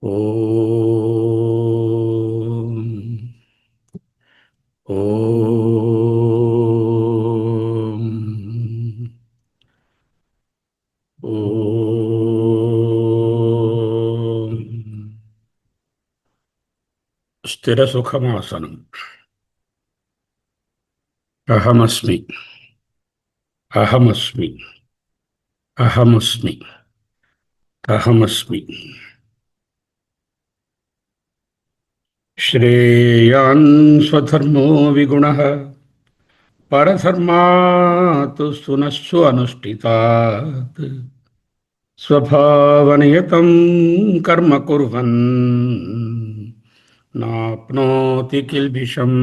ఓం ఓం ఓం స్థిర సుఖమాసనం. అహమస్మి, అహమస్మి, అహమస్మి, అహమస్మి. శ్రేయాన్ స్వధర్మో విగుణః పరధర్మాత్ సునస్సు అనుష్ఠితాత్ స్వభావనియతం కర్మ కుర్వన్ నాప్నోతి కిల్బిషం.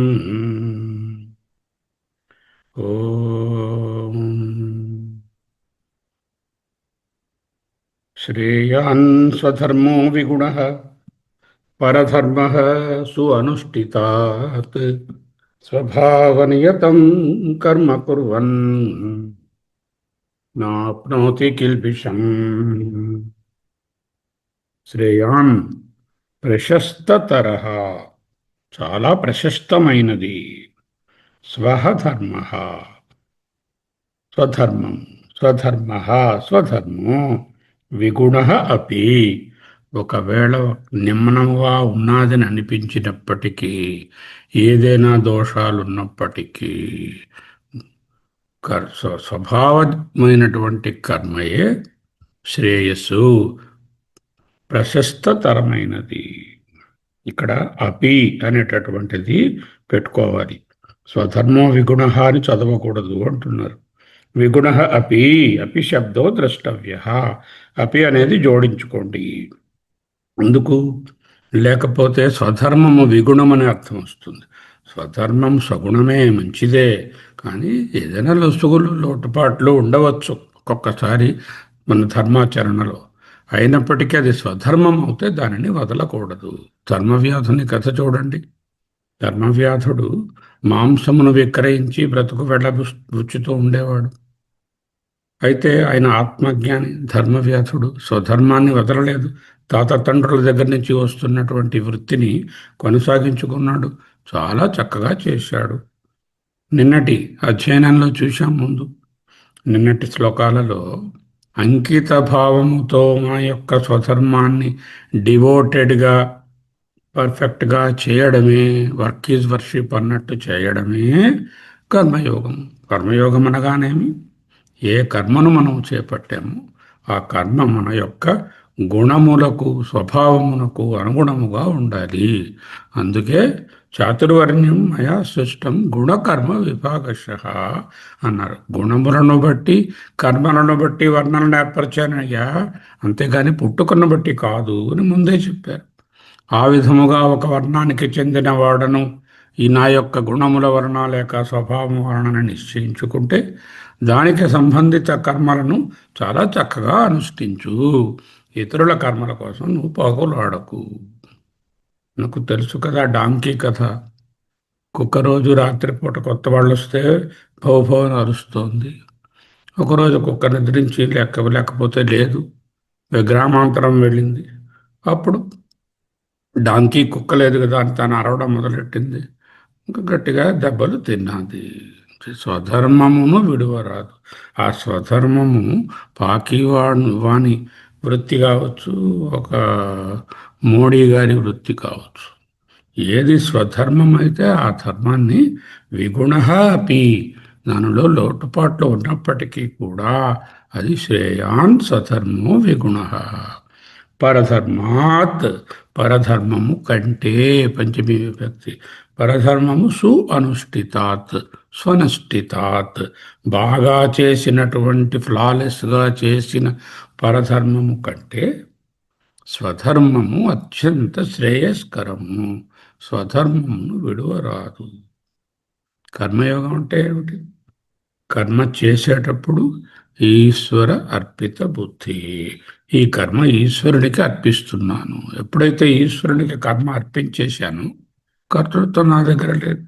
ఓం శ్రేయాన్ స్వధర్మో విగుణః పరధర్మః సు అనుష్ఠితాత్ స్వభావనియతం కర్మ కుర్వన్ నాప్నోతి కిల్బిషం. శ్రేయాన్ ప్రశస్తతరః, చాలా ప్రశస్తమైనది. స్వధర్మ, స్వధర్మం, స్వధర్మ, స్వధర్మో విగుణ అపి, ఒకవేళ నిమ్నంగా ఉన్నదని అనిపించినప్పటికీ, ఏదైనా దోషాలున్నప్పటికీ స్వభావమైనటువంటి కర్మయే శ్రేయస్సు, ప్రశస్తతరమైనది. ఇక్కడ అపి అనేటటువంటిది పెట్టుకోవాలి. స్వధర్మో విగుణ అని చదవకూడదు అంటున్నారు. విగుణ అపి, అపి శబ్దో ద్రష్టవ్య, అపి అనేది జోడించుకోండి. అందుకు లేకపోతే స్వధర్మము విగుణమనే అర్థం వస్తుంది. స్వధర్మం సగుణమే, మంచిదే. కానీ ఏదైనా లొసుగులు లోటుపాట్లు ఉండవచ్చు ఒక్కొక్కసారి మన ధర్మాచరణలో. అయినప్పటికీ అది స్వధర్మం అవుతే దానిని వదలకూడదు. ధర్మవ్యాధుని కథ చూడండి. ధర్మవ్యాధుడు మాంసమును విక్రయించి బ్రతుకు వెళ్ళబుచ్చుతూ ఉండేవాడు. అయితే ఆయన ఆత్మజ్ఞాని. ధర్మవ్యాధుడు స్వధర్మాన్ని వదలలేదు. తాత తండ్రుల దగ్గర నుంచి వస్తున్నటువంటి వృత్తిని కొనసాగించుకున్నాడు. చాలా చక్కగా చేశాడు. నిన్నటి అధ్యయనంలో చూశాం. ముందు నిన్నటి శ్లోకాలలో అంకిత భావముతో మా యొక్క స్వధర్మాన్ని డివోటెడ్గా, పర్ఫెక్ట్గా చేయడమే, వర్క్ ఈజ్ వర్షిప్ అన్నట్టు చేయడమే కర్మయోగం. కర్మయోగం అనగానేమి, ఏ కర్మను మనం చేపట్టామో ఆ కర్మ మన యొక్క గుణములకు, స్వభావమునకు అనుగుణముగా ఉండాలి. అందుకే చాతుర్వర్ణ్యం మయా సృష్టం గుణకర్మ విభాగశః అన్నారు. గుణములను బట్టి, కర్మలను బట్టి వర్ణనలు ఏర్పరిచానయ్యా, అంతేగాని పుట్టుకను బట్టి కాదు అని ముందే చెప్పారు. ఆ విధముగా ఒక వర్ణానికి చెందిన వాడను ఈ నా యొక్క గుణముల వలన లేక స్వభావం వలన నిశ్చయించుకుంటే దానికి సంబంధిత కర్మలను చాలా చక్కగా అనుష్ఠించు. ఇతరుల కర్మల కోసం నువ్వు పోగులాడకు. నాకు తెలుసు కదా డాంకీ కథ. కుక్క రోజు రాత్రిపూట కొత్త వాళ్ళు వస్తే భౌభవన్ అరుస్తోంది. ఒకరోజు కుక్క నిద్రించి లేకపోతే లేదు, గ్రామాంతరం వెళ్ళింది. అప్పుడు డాంకీ కుక్క లేదు కదా అని తను అరవడం మొదలెట్టింది. ఇంకా గట్టిగా దెబ్బలు తిన్నది. స్వధర్మమును విడువరాదు. ఆ స్వధర్మము వాని వృత్తి కావచ్చు, ఒక మోడీ గారి వృత్తి కావచ్చు. ఏది స్వధర్మం అయితే ఆ ధర్మాన్ని విగుణ అపి, దానిలో లోటుపాట్లు ఉన్నప్పటికీ కూడా అది శ్రేయాన్ స్వధర్మో విగుణ. పరధర్మాత్, పరధర్మము కంటే, పంచమీ విభక్తి. పరధర్మము సు అనుష్ఠితాత్, స్వనుష్ఠితాత్, బాగా చేసినటువంటి, ఫ్లాలెస్గా చేసిన పరధర్మము కంటే స్వధర్మము అత్యంత శ్రేయస్కరము. స్వధర్మమును విడువరాదు. కర్మయోగం అంటే ఏమిటి? కర్మ చేసేటప్పుడు ఈశ్వర అర్పిత బుద్ధి. ఈ కర్మ ఈశ్వరునికి అర్పిస్తున్నాను. ఎప్పుడైతే ఈశ్వరునికి కర్మ అర్పించేశాను, కర్తృత్వం నా దగ్గర లేదు.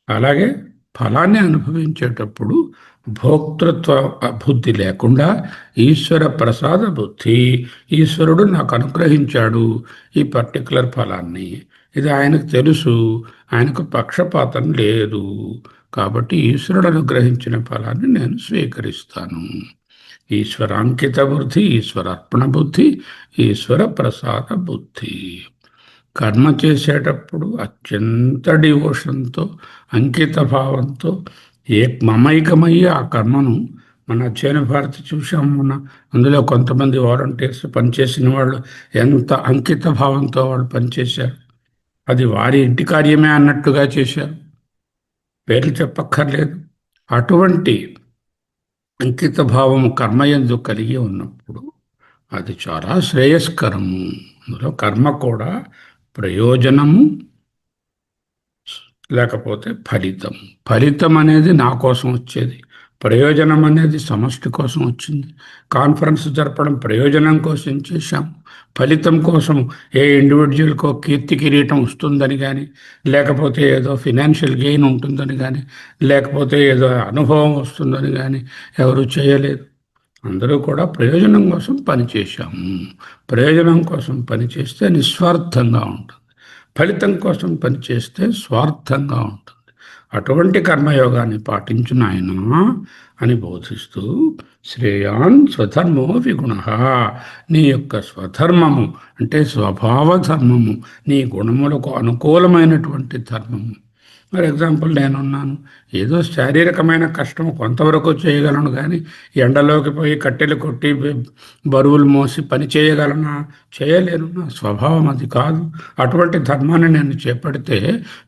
అలాగే ఫలాన్ని అనుభవించేటప్పుడు భోక్తృత్వ బుద్ధి లేకుండా ఈశ్వర ప్రసాద బుద్ధి, ఈశ్వరుడు నాకు అనుగ్రహించాడు ఈ పర్టికులర్ ఫలాన్ని, ఇది ఆయనకు తెలుసు, ఆయనకు పక్షపాతం లేదు, కాబట్టి ఈశ్వరుడు అనుగ్రహించిన ఫలాన్ని నేను స్వీకరిస్తాను. ఈశ్వరాంకిత బుద్ధి, ఈశ్వరార్పణ బుద్ధి, ఈశ్వర ప్రసాద బుద్ధి. కర్మ చేసేటప్పుడు అత్యంత డివోషన్తో, అంకిత భావంతో మమైకమయ్యి ఆ కర్మను, మన అధ్యయన భారతి చూసాం మన, అందులో కొంతమంది వాలంటీర్స్ పనిచేసిన వాళ్ళు ఎంత అంకిత భావంతో వాళ్ళు పనిచేశారు, అది వారి ఇంటి కార్యమే అన్నట్టుగా చేశారు, పేర్లు చెప్పక్కర్లేదు. అటువంటి అంకిత భావము కర్మయందు కలిగి ఉన్నప్పుడు అది చాలా శ్రేయస్కరము. అందులో కర్మ కూడా ప్రయోజనము లేకపోతే ఫలితం. ఫలితం అనేది నా కోసం వచ్చేది, ప్రయోజనం అనేది సమష్టి కోసం వచ్చింది. కాన్ఫరెన్స్ జరపడం ప్రయోజనం కోసం చేశాం, ఫలితం కోసం ఏ ఇండివిజువల్కో కీర్తి కిరీటం వస్తుందని కానీ, లేకపోతే ఏదో ఫినాన్షియల్ గెయిన్ ఉంటుందని కానీ, లేకపోతే ఏదో అనుభవం వస్తుందని కానీ ఎవరు చేయలేదు. అందరూ కూడా ప్రయోజనం కోసం పనిచేశాము. ప్రయోజనం కోసం పనిచేస్తే నిస్వార్థంగా ఉంటుంది, ఫలితం కోసం పనిచేస్తే స్వార్థంగా ఉంటుంది. అటువంటి కర్మయోగాన్ని పాటించిన ఆయన అని బోధిస్తూ, శ్రేయాన్ స్వధర్మో విగుణ, నీ యొక్క స్వధర్మము అంటే స్వభావ ధర్మము, నీ గుణములకు అనుకూలమైనటువంటి ధర్మము. ఫర్ ఎగ్జాంపుల్ నేనున్నాను, ఏదో శారీరకమైన కష్టం కొంతవరకు చేయగలను, కానీ ఎండలోకి పోయి కట్టెలు కొట్టి బరువులు మోసి పని చేయగలనా? చేయలేను. నా స్వభావం అది కాదు. అటువంటి ధర్మాన్ని నేను చేపడితే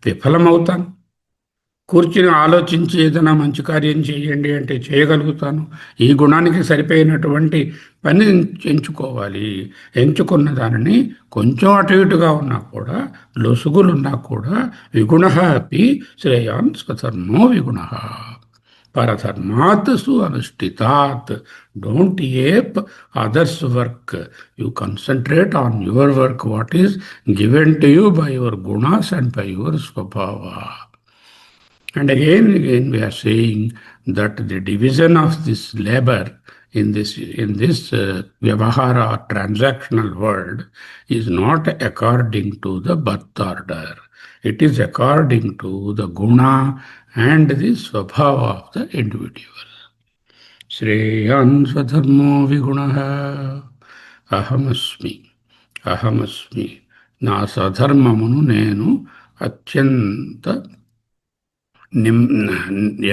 విఫలమవుతాను. కూర్చుని ఆలోచించి ఏదైనా మంచి కార్యం చేయండి అంటే చేయగలుగుతాను. ఈ గుణానికి సరిపోయినటువంటి పని ఎంచుకోవాలి. ఎంచుకున్న దానిని కొంచెం అటు ఇటుగా ఉన్నా కూడా, లొసుగులున్నా కూడా, విగుణ అపి శ్రేయాన్ స్వధర్మో విగుణ పరధర్మాత్ సు అనుష్ఠితాత్. Don't ape others work, you concentrate on your work, what is given to you by your గుణాస్ అండ్ బై యువర్ స్వభావ. And again we are saying that the division of this labor in this vyavahara or transactional world is not according to the birth order. It is according to the guna and the swabhava of the individual. Shreyan swadharmo vigunaha ahamasmi. Ahamasmi. Na sadharmamunu nenu atyanta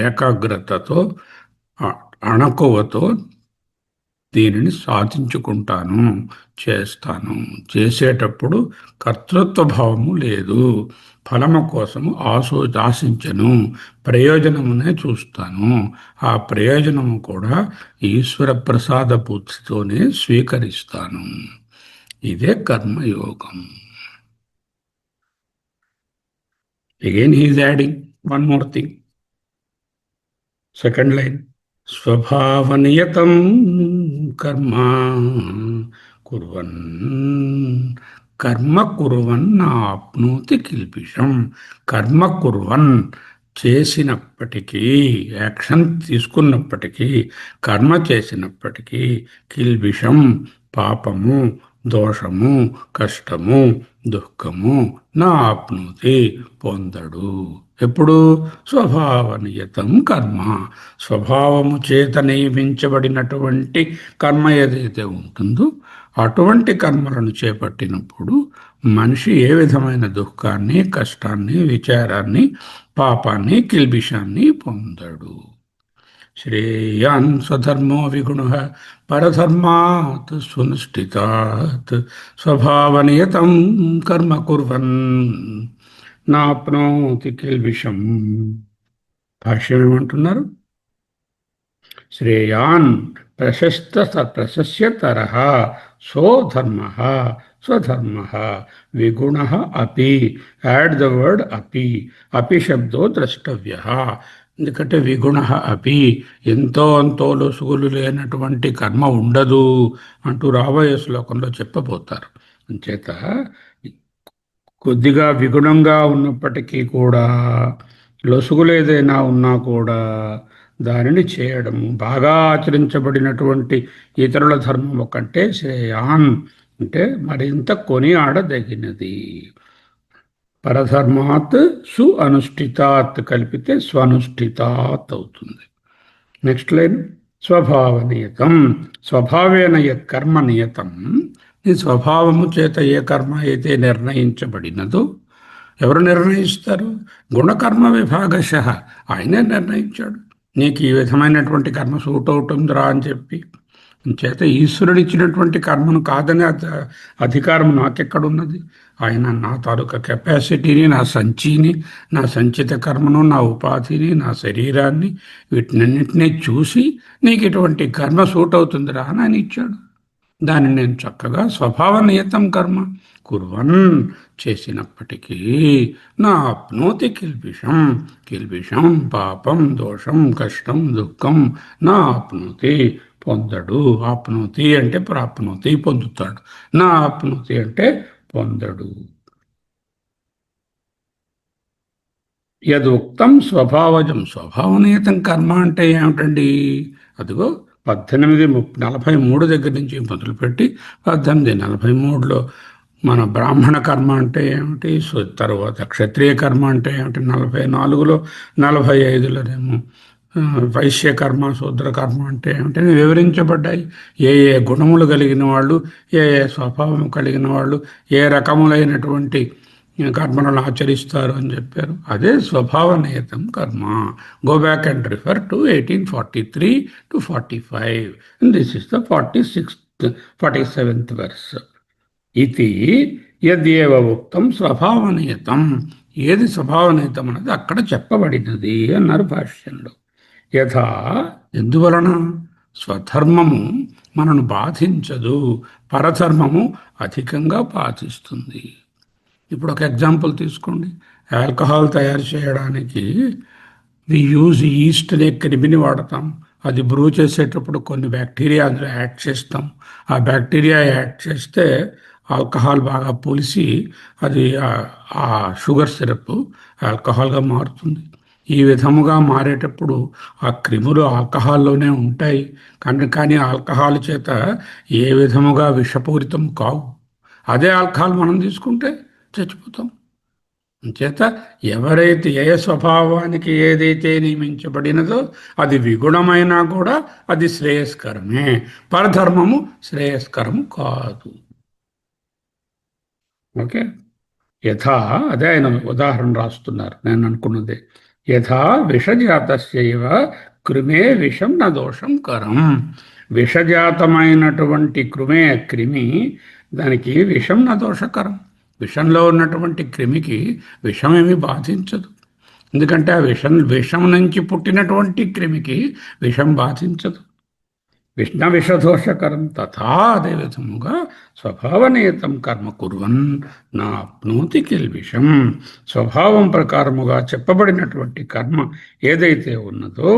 ఏకాగ్రతతో, అణకువతో దీనిని సాధించుకుంటాను, చేస్తాను. చేసేటప్పుడు కర్తృత్వ భావము లేదు, ఫలము కోసము ఆశించను, ప్రయోజనమునే చూస్తాను. ఆ ప్రయోజనము కూడా ఈశ్వర ప్రసాద బుద్ధితోనే స్వీకరిస్తాను. ఇదే కర్మయోగం. Again he is adding one more thing. Second line. Swabhavaniyatam karma kurvan. Karma kurvan apnoti kilbisham. Karma kurvan చేసినప్పటికీ, యాక్షన్ తీసుకున్నప్పటికీ, కర్మ చేసినప్పటికీ, కిల్బిషం పాపము, దోషము, కష్టము, దుఃఖము నా ఆప్నోతి పొందడు. ఎప్పుడు? స్వభావనియతం కర్మ, స్వభావము చేత నియమించబడినటువంటి కర్మ ఏదైతే ఉంటుందో అటువంటి కర్మలను చేపట్టినప్పుడు మనిషి ఏ విధమైన దుఃఖాన్ని, కష్టాన్ని, విచారాన్ని, పాపాన్ని, కిల్బిషాన్ని పొందడు. శ్రేయాన్ స్వధర్మో విగుణ పరధర్మాత్ సునిష్ఠితాత్ స్వభావనియతం కర్మ కుర్వన్ నాప్నోతి కిల్బిషం. భాష్యం ఏమంటున్నారు? శ్రేయాన్ ప్రశస్యతరః సోధర్మ స్వధర్మ విగుణ అపి. యాడ్ ద వర్డ్ అపి. అపి శబ్దో ద్రష్టవ్య. ఎందుకంటే విగుణ అపి, ఎంతో అంతో లొసుగులు లేనటువంటి కర్మ ఉండదు అంటూ రాబోయే శ్లోకంలో చెప్పబోతారు. అంచేత కొద్దిగా విగుణంగా ఉన్నప్పటికీ కూడా లొసుగులు ఏదైనా ఉన్నా కూడా దానిని చేయడము బాగా ఆచరించబడినటువంటి ఇతరుల ధర్మము కంటే శ్రేయాన్ అంటే మరింత కొనియాడదగినది. పరధర్మాత్ సు అనుష్ఠితాత్ కలిపితే స్వనుష్ఠితాత్ అవుతుంది. Next line స్వభావనియతం. స్వభావేన యత్ కర్మ నియతం. ఈ స్వభావము చేత ఏ కర్మ అయితే నిర్ణయించబడినదో, ఎవరు నిర్ణయిస్తారు? గుణకర్మ విభాగశః, ఆయనే నిర్ణయించాడు. నీకు ఈ విధమైనటువంటి కర్మ సూట్ అవుతుందిరా అని చెప్పి. చేత ఈశ్వరుడు ఇచ్చినటువంటి కర్మను కాదని అధికారం నాకెక్కడున్నది? ఆయన నా తాలూకా కెపాసిటీని, నా సంచిని, నా సంచిత కర్మను, నా ఉపాధిని, నా శరీరాన్ని, వీటినన్నింటినీ చూసి నీకు ఇటువంటి కర్మ సూట్ అవుతుందిరా అని ఆయన ఇచ్చాడు. దాన్ని నేను చక్కగా స్వభావ నియతం కర్మ కుర్వన్ చేసినప్పటికీ నా ఆప్నోతి కిల్బిషం. కిల్బిషం పాపం దోషం కష్టం దుఃఖం నా ఆప్నోతి పొందడు. ఆప్నోతి అంటే ప్రాప్నోతి పొందుతాడు. నా ఆప్నోతి అంటే పొందడు. యదుక్తం స్వభావజం. స్వభావనియతం కర్మ అంటే ఏమిటండి? అదిగో 18:43 దగ్గర నుంచి మొదలుపెట్టి 18:43లో మన బ్రాహ్మణ కర్మ అంటే ఏమిటి, తర్వాత క్షత్రియ కర్మ అంటే ఏమిటి, 44లో 45లోనేమో వైశ్య కర్మ శూద్ర కర్మ అంటే ఏమిటని వివరించబడ్డాయి. ఏ ఏ గుణములు కలిగిన వాళ్ళు, ఏ ఏ స్వభావం కలిగిన వాళ్ళు ఏ రకములైనటువంటి కర్మలను ఆచరిస్తారు అని చెప్పారు. అదే స్వభావనియతం కర్మ. Go back and refer to 1843 to 45. This is the 47th verse. ఇది యద్యేవ ఉక్తం స్వభావనియతం. ఏది స్వభావనియతం అన్నది అక్కడ చెప్పబడినది అన్నారు భాష్యంలో. యథా ఎందువలన? స్వధర్మము మనను బాధించదు, పరధర్మము అధికంగా బాధిస్తుంది. ఇప్పుడు ఒక ఎగ్జాంపుల్ తీసుకోండి. ఆల్కహాల్ తయారు చేయడానికి వి యూజ్ ఈస్ట్ అనే క్రిమిని వాడతాం. అది బ్రూ చేసేటప్పుడు కొన్ని బ్యాక్టీరియా అందులో యాడ్ చేస్తాం. ఆ బ్యాక్టీరియా యాడ్ చేస్తే ఆల్కహాల్ బాగా పులిసి అది ఆ షుగర్ సిరప్ ఆల్కహాల్గా మారుతుంది. ఈ విధముగా మారేటప్పుడు ఆ క్రిములు ఆల్కహాల్లోనే ఉంటాయి. కానీ ఆల్కహాల్ చేత ఏ విధముగా విషపూరితం కావు. అదే ఆల్కహాల్ మనం తీసుకుంటే చచ్చిపోతాం. చేత ఎవరైతే ఏ స్వభావానికి ఏదైతే నియమించబడినదో అది విగుణమైనా కూడా అది శ్రేయస్కరమే. పరధర్మము శ్రేయస్కరము కాదు. ఓకే. యథా, అదే ఆయన ఉదాహరణ రాస్తున్నారు, నేను అనుకున్నదే. యథా విషజాతస్యైవ కృమే విషం న దోషం కరం. విషజాతమైనటువంటి క్రిమి దానికి విషం న దోషకరం. విషంలో ఉన్నటువంటి క్రిమికి విషమేమి బాధించదు. ఎందుకంటే ఆ విషం నుంచి పుట్టినటువంటి క్రిమికి విషం బాధించదు. విషదోషకరం. తథా అదే విధముగా స్వభావనియతం కర్మ కుర్వన్ నాప్నోతి కిల్బిషం. స్వభావం ప్రకారముగా చెప్పబడినటువంటి కర్మ ఏదైతే ఉన్నదో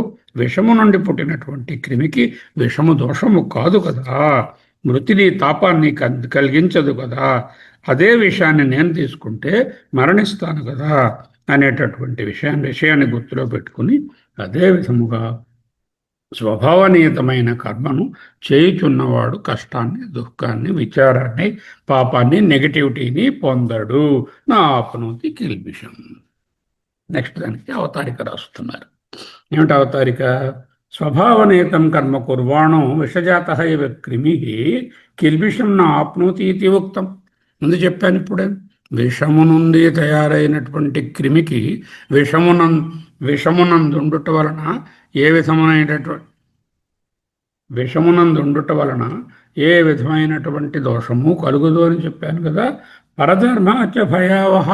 విషము నుండి పుట్టినటువంటి క్రిమికి విషము దోషము కాదు కదా, మృతిని తాపాన్ని కలిగించదు కదా. అదే విషయాన్ని నేను తీసుకుంటే మరణిస్తాను కదా అనేటటువంటి విషయాన్ని గుర్తులో పెట్టుకుని అదే విధముగా స్వభావనియతమైన కర్మను చేయుచున్నవాడు కష్టాన్ని, దుఃఖాన్ని, విచారాన్ని, పాపాన్ని, నెగటివిటీని పొందడు. నా ఆప్నోతి కిల్బిషం. నెక్స్ట్ దానికి అవతారిక రాస్తున్నారు. ఏమిటి అవతారిక? స్వభావనియతం కర్మ కుర్వాణో విషజాత ఇవ క్రిమి కిల్బిషం నా ఆప్నోతి ఇది ఉక్తం. ముందు చెప్పాను ఇప్పుడే. విషము నుండి తయారైనటువంటి క్రిమికి విషమునందుండుట వలన ఏ విధమైనటువంటి దోషము కలుగుదు అని చెప్పాను కదా. పరధర్మ అత్య భయావహ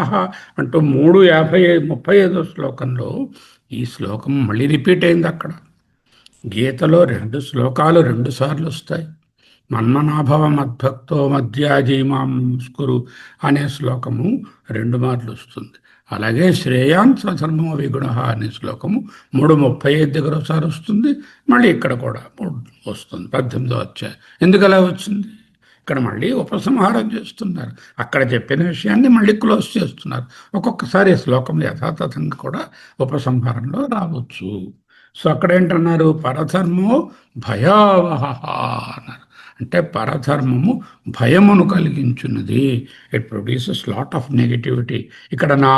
అంటూ 3:35 శ్లోకంలో ఈ శ్లోకం మళ్ళీ రిపీట్ అయింది. అక్కడ గీతలో 2 శ్లోకాలు 2 సార్లు వస్తాయి. మన్మనాభవ మద్భక్తో మధ్యాజీమాం స్కురు అనే శ్లోకము 2 మార్లు వస్తుంది. అలాగే శ్రేయాన్ స్వధర్మో విగుణ అనే శ్లోకము 3:35 దగ్గర ఒకసారి వస్తుంది. మళ్ళీ ఇక్కడ కూడా 3 వస్తుంది. 18వ అధ్యాయం. ఎందుకు అలా వచ్చింది? ఇక్కడ మళ్ళీ ఉపసంహారం చేస్తున్నారు. అక్కడ చెప్పిన విషయాన్ని మళ్ళీ క్లోజ్ చేస్తున్నారు. ఒక్కొక్కసారి శ్లోకం యథాతథంగా కూడా ఉపసంహారంలో రావచ్చు. సో అక్కడ ఏంటన్నారు, పరధర్మో భయావహ అన్నారు. అంటే పరధర్మము భయమును కలిగించున్నది. It produces lot of negativity. ఇక్కడ నా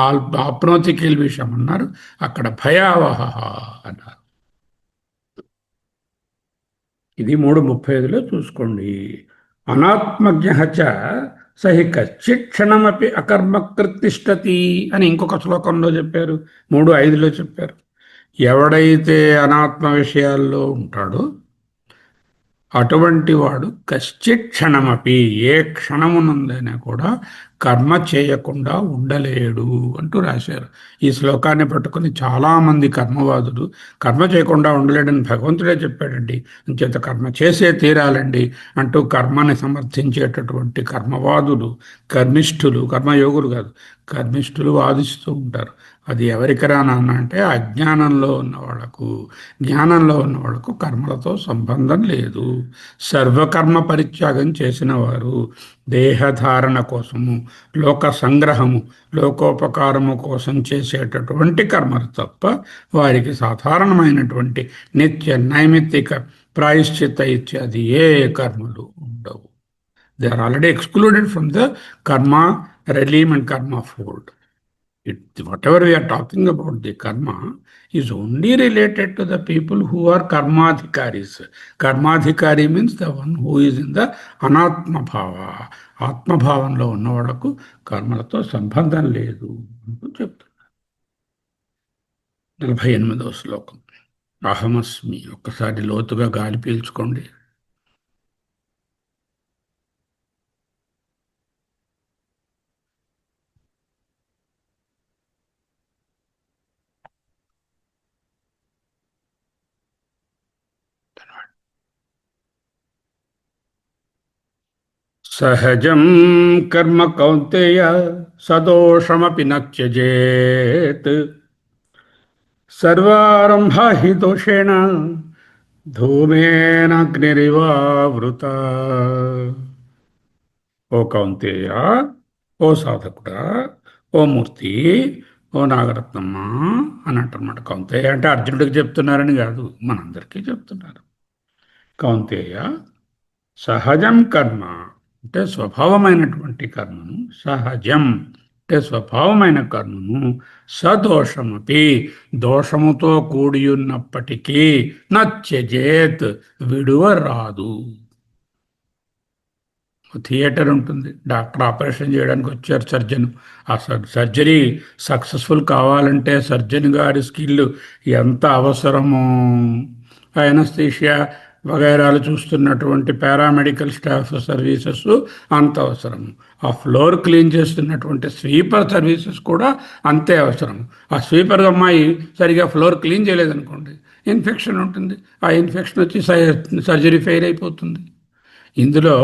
ఆప్నోతికేల్ విషయం అన్నారు, అక్కడ భయావహ అన్నారు. ఇది 3:35లో చూసుకోండి. అనాత్మజ్ఞ సహి కశ్చిత్ క్షణమపి అకర్మకృత్ తిష్టతి అని ఇంకొక శ్లోకంలో చెప్పారు, 3:5లో చెప్పారు. ఎవడైతే అనాత్మ విషయాల్లో ఉంటాడో అటువంటి వాడు కశ్చిత్ క్షణమపి, ఏ క్షణమునందైనా కూడా కర్మ చేయకుండా ఉండలేడు అంటూ రాశారు. ఈ శ్లోకాన్ని పట్టుకుని చాలామంది కర్మవాదులు కర్మ చేయకుండా ఉండలేడని భగవంతుడే చెప్పాడండి, అంచేత కర్మ చేసే తీరాలండి అంటూ కర్మని సమర్థించేటటువంటి కర్మవాదులు, కర్మిష్ఠులు, కర్మయోగులు కాదు, కర్మిష్ఠులు వాదిస్తూ ఉంటారు. అది ఎవరికరా నాన్న అంటే అజ్ఞానంలో ఉన్న వాళ్ళకు. జ్ఞానంలో ఉన్న వాళ్ళకు కర్మలతో సంబంధం లేదు. సర్వకర్మ పరిత్యాగం చేసిన వారు దేహధారణ కోసము, లోక సంగ్రహము, లోకోపకారము కోసం చేసేటటువంటి కర్మలు తప్ప వారికి సాధారణమైనటువంటి నిత్య నైమిత్తిక ప్రాయశ్చిత్త ఇత్యాది ఏ కర్మలు ఉండవు. They are already excluded from the karma realm and karma fold. Whatever we are talking about the karma is only related to the people who are karmadhikaris. Karmadhikari means the one who is in the anatma bhava. ఆత్మభావంలో ఉన్నవాళ్లకు కర్మలతో సంబంధం లేదు అంటూ చెప్తున్నారు. 48వ శ్లోకం అహమస్మి. ఒక్కసారి లోతుగా గాలి పీల్చుకోండి. సహజం కర్మ కౌంతేయ సదోషమపి న త్యజేత్ సర్వారంభా హి దోషేణ ధూమేనాగ్నిరివావృత. ఓ కౌంతేయ, ఓ సాధకుడా, ఓ మూర్తి, ఓ నాగరత్నమ్మ అని అంటారన్నమాట. కౌంతేయ అంటే అర్జునుడికి చెప్తున్నారని కాదు, మనందరికీ చెప్తున్నారు. కౌంతేయ, సహజం కర్మ అంటే స్వభావమైనటువంటి కర్మను, సహజం అంటే స్వభావమైన కర్మను, సదోషమపి దోషముతో కూడి ఉన్నప్పటికీ నత్యజేత్ విడువరాదు. థియేటర్ ఉంటుంది, డాక్టర్ ఆపరేషన్ చేయడానికి వచ్చారు సర్జన్. ఆ సర్జరీ సక్సెస్ఫుల్ కావాలంటే సర్జన్ గారి స్కిల్ ఎంత అవసరమో, ఎనస్థీషియా వగైరాలు చూస్తున్నటువంటి పారామెడికల్ స్టాఫ్ సర్వీసెస్ అంత అవసరం. ఆ ఫ్లోర్ క్లీన్ చేస్తున్నటువంటి స్వీపర్ సర్వీసెస్ కూడా అంతే అవసరం. ఆ స్వీపర్ అమ్మాయి సరిగా ఫ్లోర్ క్లీన్ చేయలేదనుకోండి, ఇన్ఫెక్షన్ ఉంటుంది. ఆ ఇన్ఫెక్షన్ వచ్చి సర్జరీ ఫెయిల్ అయిపోతుంది. ఇందులో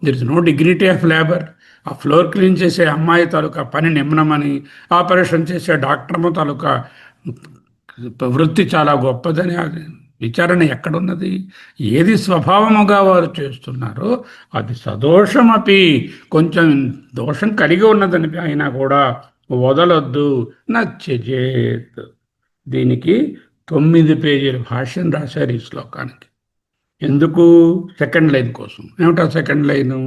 there is no dignity of labour. ఆ ఫ్లోర్ క్లీన్ చేసే అమ్మాయి తాలూకా పని నిమ్నమని, ఆపరేషన్ చేసే డాక్టర్మ తాలూకా వృత్తి చాలా గొప్పదని విచారణ ఎక్కడున్నది? ఏది స్వభావముగా వారు చేస్తున్నారో అది సదోషమపి, కొంచెం దోషం కలిగి ఉన్నదని అయినా కూడా వదలొద్దు. నత్యజేత్. దీనికి 9 పేజీల భాష్యం రాశారు ఈ శ్లోకానికి. ఎందుకు? సెకండ్ లైన్ కోసం. ఏమిటా సెకండ్ లైను?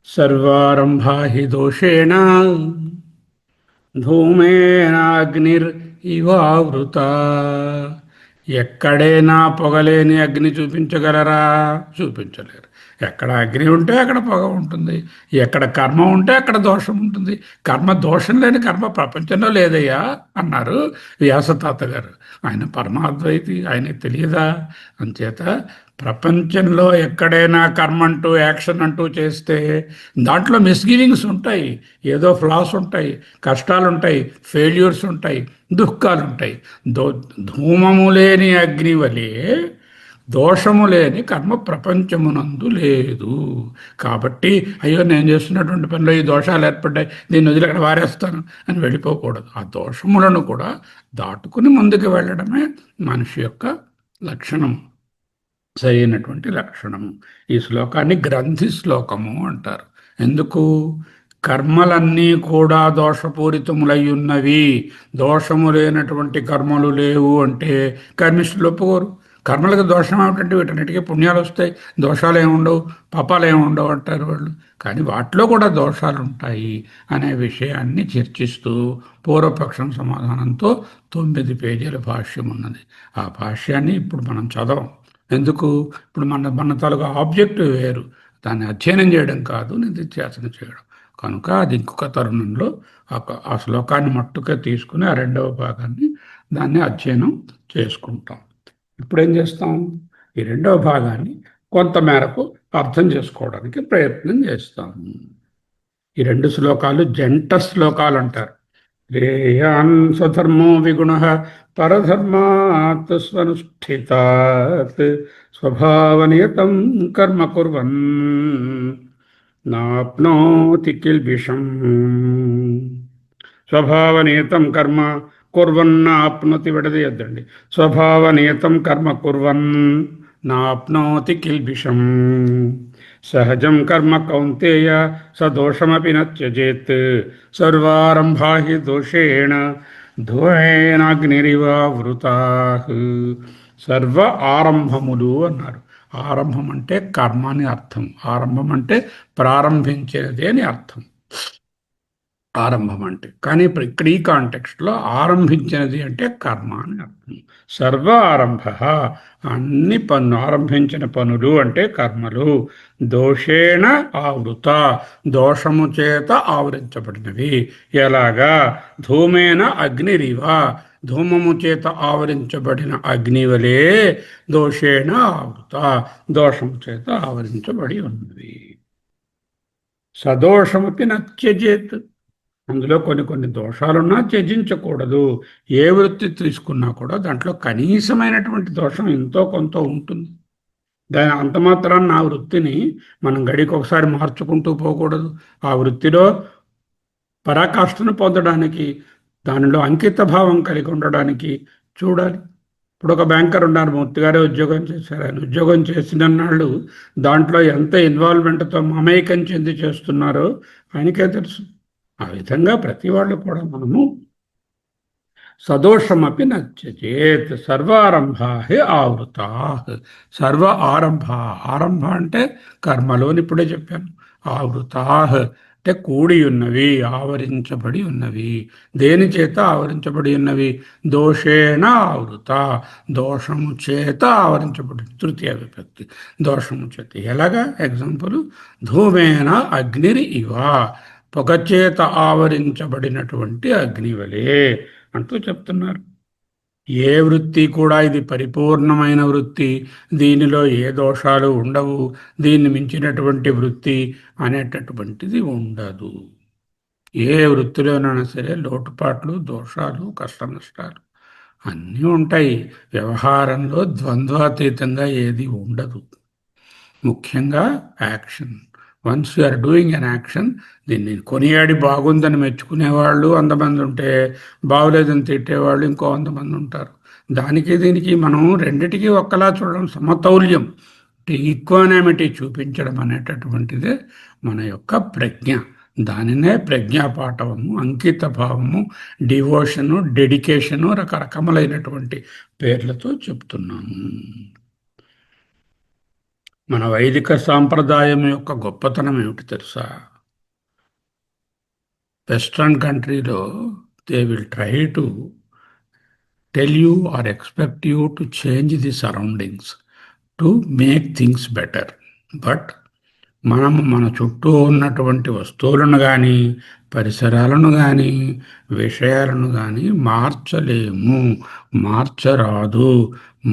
సర్వారంభా హి దోషేణ ధూమేనాగ్నిర్ ఇవావృత. ఎక్కడైనా పొగలేని అగ్ని చూపించగలరా? చూపించలేరు. ఎక్కడ అగ్ని ఉంటే అక్కడ పొగ ఉంటుంది, ఎక్కడ కర్మ ఉంటే అక్కడ దోషం ఉంటుంది. కర్మ దోషం లేని కర్మ ప్రపంచంలో లేదయ్యా అన్నారు వ్యాసతాత గారు. ఆయన పరమాద్వైతి, ఆయనకు తెలియదా? అంచేత ప్రపంచంలో ఎక్కడైనా కర్మ అంటూ యాక్షన్ అంటూ చేస్తే దాంట్లో మిస్గివింగ్స్ ఉంటాయి, ఏదో ఫ్లాస్ ఉంటాయి, కష్టాలు ఉంటాయి, ఫెయిల్యూర్స్ ఉంటాయి, దుఃఖాలు ఉంటాయి. ధూమము లేని అగ్ని వలె దోషము లేని కర్మ ప్రపంచమునందు లేదు. కాబట్టి అయ్యో నేను చేస్తున్నటువంటి పనిలో ఈ దోషాలు ఏర్పడ్డాయి, దీన్ని వదిలి అక్కడ వారేస్తాను అని వెళ్ళిపోకూడదు. ఆ దోషములను కూడా దాటుకుని ముందుకు వెళ్ళడమే మనిషి యొక్క లక్షణం. సరైనటువంటి లక్షణము. ఈ శ్లోకాన్ని గ్రంథి శ్లోకము అంటారు. ఎందుకు? కర్మలన్నీ కూడా దోషపూరితములై ఉన్నవి, దోషము లేనటువంటి కర్మలు లేవు అంటే కర్మిష్ఠులు ఒప్పుకోరు. కర్మలకు దోషం ఏమిటంటే వీటన్నిటికీ పుణ్యాలు వస్తాయి, దోషాలు ఏముండవు, పాపాలు ఏముండవు అంటారు వాళ్ళు. కానీ వాటిలో కూడా దోషాలు ఉంటాయి అనే విషయాన్ని చర్చిస్తూ పూర్వపక్షం సమాధానంతో 9 పేజీల భాష్యం ఉన్నది. ఆ భాష్యాన్ని ఇప్పుడు మనం చదవం. ఎందుకు? ఇప్పుడు మన తాలూకా ఆబ్జెక్టివ్ వేరు, దాన్ని అధ్యయనం చేయడం కాదు, నిధిధ్యాసన చేయడం. కనుక అది ఇంకొక తరుణంలో ఆ శ్లోకాన్ని మట్టుగా తీసుకుని ఆ రెండవ భాగాన్ని దాన్ని అధ్యయనం చేసుకుంటాం. ఇప్పుడేం చేస్తాం? ఈ రెండవ భాగాన్ని కొంత మేరకు అర్థం చేసుకోవడానికి ప్రయత్నం చేస్తాము. ఈ 2 శ్లోకాలు జంట శ్లోకాలు అంటారు. శ్రేయాన్ స్వధర్మో విగుణ పరధర్మాత్ స్వనుష్ఠితాత్ స్వభావనియతం కర్మ కుర్వన్ నాప్నోతి కిల్బిషం. స్వభావనియతం కర్మ కుర్వన్నాప్నోతి విడదీయద్దండి. స్వభావనియతం కర్మ కుర్వన్ నాప్నోతి కిల్బిషం. సహజం కర్మ కౌంతేయ సదోషమపి న త్యజేత్. సర్వారంభా హి దోషేణ ధూమేనాగ్నిరివావృతాః. సర్వ ఆరంభములు అన్నారు. ఆరంభం అంటే కర్మ అని అర్థం. ఆరంభం అంటే ప్రారంభించేది అని అర్థం. ఆరంభం అంటే, కానీ ఇక్కడ ఈ కాంటెక్స్ట్లో ఆరంభించినది అంటే కర్మ అని అర్థం. సర్వ ఆరంభ, అన్ని ఆరంభించిన పనులు అంటే కర్మలు. దోషేణ ఆవృత, దోషము చేత ఆవరించబడినవి. ఎలాగా? ధూమేన అగ్నిరివ, ధూమము చేత ఆవరించబడిన అగ్నివలే దోషేణ ఆవృత, దోషము చేత ఆవరించబడి ఉన్నది. సదోషమపి నత్యజేత్, అందులో కొన్ని దోషాలున్నా త్యజించకూడదు. ఏ వృత్తి తీసుకున్నా కూడా దాంట్లో కనీసమైనటువంటి దోషం ఎంతో కొంత ఉంటుంది. దాని అంత మాత్రాన్ని ఆ వృత్తిని మనం గడికి ఒకసారి మార్చుకుంటూ పోకూడదు. ఆ వృత్తిలో పరాకాష్ఠను పొందడానికి, దానిలో అంకిత భావం కలిగి ఉండడానికి చూడాలి. ఇప్పుడు ఒక బ్యాంకర్ ఉన్నారు, మూర్తిగారే ఉద్యోగం చేశారు. ఆయన ఉద్యోగం చేసిన నాళ్ళు దాంట్లో ఎంత ఇన్వాల్వ్మెంట్తో మమేకం చెంది చేస్తున్నారో ఆయనకే తెలుసు. ఆ విధంగా ప్రతి వాళ్ళు కూడా మనము సదోషమపి నచ్చేత్. సర్వారంభా హి ఆవృతా. సర్వ ఆరంభ, ఆరంభ అంటే కర్మలోని ఇప్పుడే చెప్పాను. ఆవృతా అంటే కూడి ఉన్నవి, ఆవరించబడి ఉన్నవి. దేని చేత ఆవరించబడి ఉన్నవి? దోషేణ ఆవృత, దోషము చేత ఆవరించబడి. తృతీయ విభక్తి, దోషము చేత. ఎలాగా? ఎగ్జాంపుల్, ధూమేన అగ్నిరి ఇవ, పొగచేత ఆవరించబడినటువంటి అగ్నివలే అంటూ చెప్తున్నారు. ఏ వృత్తి కూడా ఇది పరిపూర్ణమైన వృత్తి, దీనిలో ఏ దోషాలు ఉండవు, దీన్ని మించినటువంటి వృత్తి అనేటటువంటిది ఉండదు. ఏ వృత్తిలోనైనా సరే లోటుపాట్లు, దోషాలు, కష్ట నష్టాలు అన్నీ ఉంటాయి. వ్యవహారంలో ద్వంద్వాతీతంగా ఏది ఉండదు. ముఖ్యంగా action. Once you are doing an action, దీన్ని కొనియాడి బాగుందని మెచ్చుకునేవాళ్ళు 100 మంది ఉంటే, బాగులేదని తిట్టేవాళ్ళు ఇంకో 100 మంది ఉంటారు. దానికి దీనికి మనం రెండిటికీ ఒక్కలా చూడడం, సమతౌల్యం, ఈక్వానామిటీ చూపించడం అనేటటువంటిదే మన యొక్క ప్రజ్ఞ. దానినే ప్రజ్ఞాపాఠవము, అంకిత భావము, డివోషను, డెడికేషను, రకరకములైనటువంటి పేర్లతో చెప్తున్నాము. మన వైదిక సాంప్రదాయం యొక్క గొప్పతనం ఏమిటి తెలుసా? వెస్ట్రన్ కంట్రీలో they will try to tell you or expect you to change the surroundings to make things better. But మనము మన చుట్టూ ఉన్నటువంటి వస్తువులను కానీ, పరిసరాలను కానీ, విషయాలను కానీ మార్చలేము, మార్చరాదు,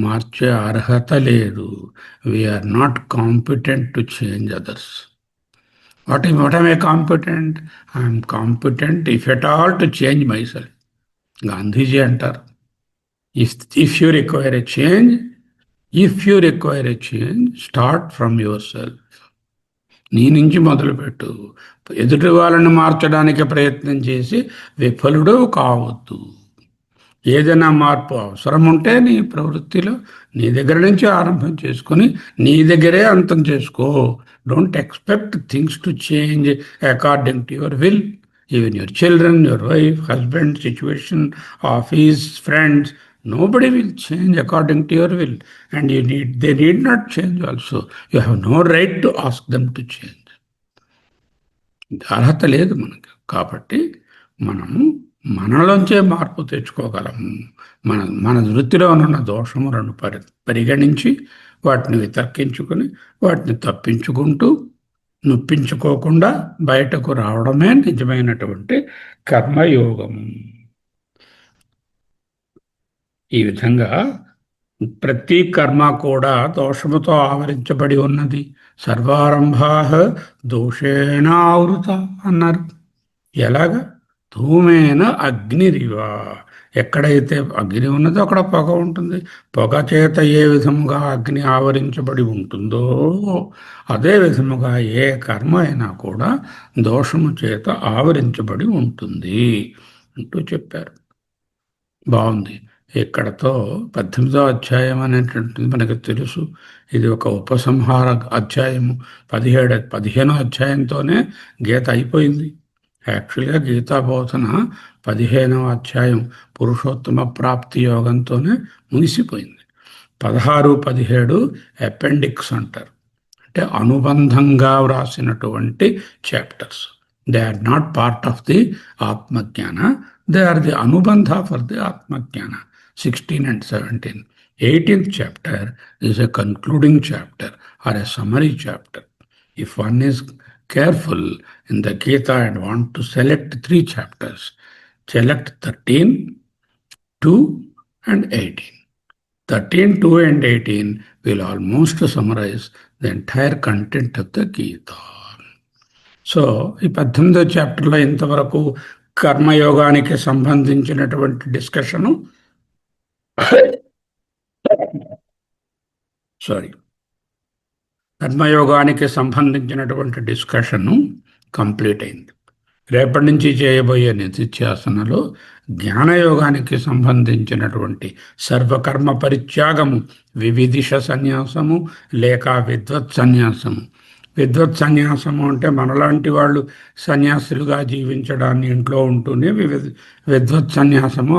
మార్చే అర్హత లేదు. We are not competent to change others. What am I competent? I'm competent if at all to change myself. Gandhiji అంటారు, if you require a change, start from yourself. నీ నుంచి మొదలుపెట్టు. ఎదుటి వాళ్ళని మార్చడానికి ప్రయత్నం చేసి విఫలుడు కావద్దు. ఏదైనా మార్పు అవసరం ఉంటే నీ ప్రవృత్తిలో నీ దగ్గర నుంచి ఆరంభం చేసుకొని నీ దగ్గరే అంతం చేసుకో. Don't expect things to change according to your will. Even your children, your wife, husband, situation, office, friends, nobody will change according to your will, and they need not change also. You have no right to ask them to change. అర్హత లేదు మనకి. కాబట్టి మనము మనలోంచే మార్పు తెచ్చుకోగలము. మన మన వృత్తిలో ఉన్న దోషములను పరిగణించి వాటిని వితర్కించుకొని వాటిని తప్పించుకుంటూ నొప్పించుకోకుండా బయటకు రావడమే నిజమైనటువంటి కర్మయోగము. ఈ విధంగా ప్రతి కర్మ కూడా దోషముతో ఆవరించబడి ఉన్నది. సర్వారంభా దోషేణ ఆవృత అన్నారు. ఎలాగా? ధూమేన అగ్నిరివా. ఎక్కడైతే అగ్ని ఉన్నదో అక్కడ పొగ ఉంటుంది. పొగ చేత ఏ విధముగా అగ్ని ఆవరించబడి ఉంటుందో అదే విధముగా ఏ కర్మ అయినా కూడా దోషము చేత ఆవరించబడి ఉంటుంది అంటూ చెప్పారు. బాగుంది. ఇక్కడతో 18వ అధ్యాయం అనేటువంటిది మనకు తెలుసు. ఇది ఒక ఉపసంహార అధ్యాయము. 15వ అధ్యాయంతోనే గీత అయిపోయింది. యాక్చువల్గా గీతాబోధన 15వ అధ్యాయం పురుషోత్తమ ప్రాప్తి యోగంతోనే ముగిసిపోయింది. 16, 17 అపెండిక్స్ అంటారు. అంటే అనుబంధంగా వ్రాసినటువంటి chapters. They are not part of the ఆత్మజ్ఞాన, దే ఆర్ ది అనుబంధ ఫర్ ది ఆత్మజ్ఞాన. 16 and 17. 18th chapter is a concluding chapter or a summary chapter. If one is careful in the Gita and want to select 3 chapters, select 13, 2 and 18. 13, 2 and 18 will almost summarize the entire content of the Gita. So ఈ 18వ చాప్టర్లో ఇంతవరకు కర్మయోగానికి సంబంధించినటువంటి discussion కర్మయోగానికి సంబంధించినటువంటి discussion complete అయింది. రేపటి నుంచి చేయబోయే నిధిధ్యాసనలో జ్ఞానయోగానికి సంబంధించినటువంటి సర్వకర్మ పరిత్యాగము, వివిధిష సన్యాసము లేక విద్వత్ సన్యాసము. విద్వత్ సన్యాసము అంటే మనలాంటి వాళ్ళు సన్యాసులుగా జీవించడాన్ని ఇంట్లో ఉంటూనే విద్వత్ సన్యాసము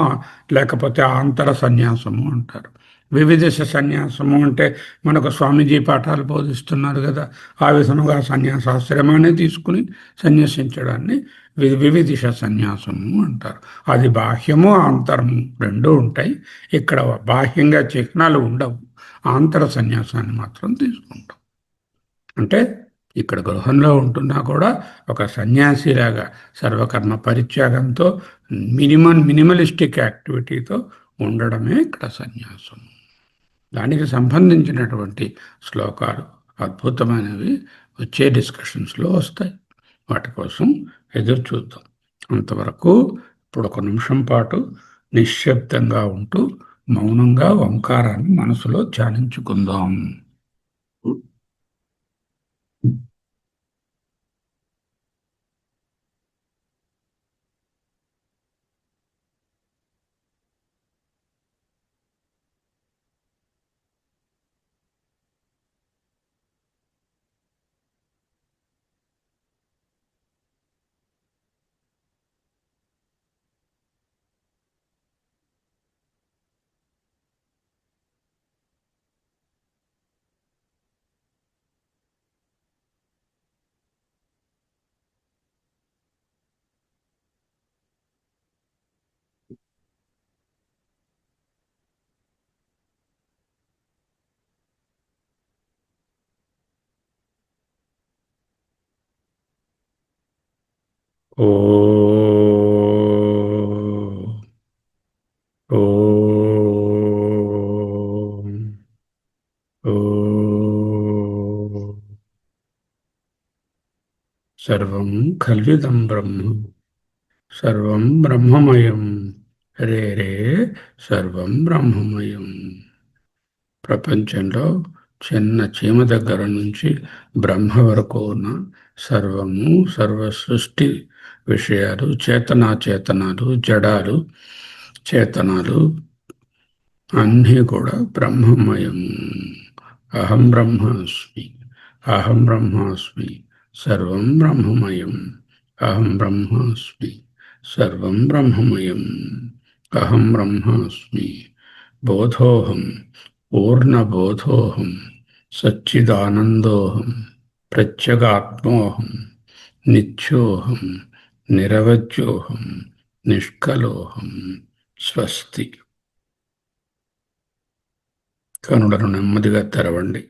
లేకపోతే ఆంతర సన్యాసము అంటారు. వివిధిష సన్యాసము అంటే మనకు స్వామీజీ పాఠాలు బోధిస్తున్నారు కదా, ఆ విధముగా సన్యాసాశ్రమాన్ని తీసుకుని సన్యసించడాన్ని వివిధిష సన్యాసము అంటారు. అది బాహ్యము ఆంతరము రెండూ ఉంటాయి. ఇక్కడ బాహ్యంగా చిహ్నాలు ఉండవు. ఆంతర సన్యాసాన్ని మాత్రం తీసుకుంటాం. అంటే ఇక్కడ గృహంలో ఉంటున్నా కూడా ఒక సన్యాసిలాగా సర్వకర్మ పరిత్యాగంతో మినిమలిస్టిక్ యాక్టివిటీతో ఉండడమే ఇక్కడ సన్యాసం. దానికి సంబంధించినటువంటి శ్లోకాలు అద్భుతమైనవి వచ్చే డిస్కషన్స్లో వస్తాయి. వాటి కోసం ఎదురు చూద్దాం. అంతవరకు ఇప్పుడు 1 నిమిషం పాటు నిశ్శబ్దంగా ఉంటూ మౌనంగా ఓంకారాన్ని మనసులో ధ్యానించుకుందాం. ఓ ఓ ఓ సర్వం ఖల్విదం బ్రహ్మ, సర్వం బ్రహ్మమయం, రే రే సర్వం బ్రహ్మమయం. ప్రపంచంలో చిన్న చీమ దగ్గర నుంచి బ్రహ్మ వరకు ఉన్న సర్వము, సర్వ సృష్టి విషయాలు, చేతనాచేతనాలు, జడాలు చేతనాలు అన్నీ కూడా బ్రహ్మమయం. అహం బ్రహ్మాస్మి, అహం బ్రహ్మాస్మి, సర్వం బ్రహ్మమయం. అహం బ్రహ్మాస్మి, సర్వం బ్రహ్మమయం. అహం బ్రహ్మాస్మి, బోధోహం, పూర్ణబోధోహం, సచ్చిదానందోహం, ప్రత్యేగాత్మోహం, నిత్యోహం, నిరవధ్యోహం, నిష్కలోహం. స్వస్తి. కనులను నెమ్మదిగా తెరవండి.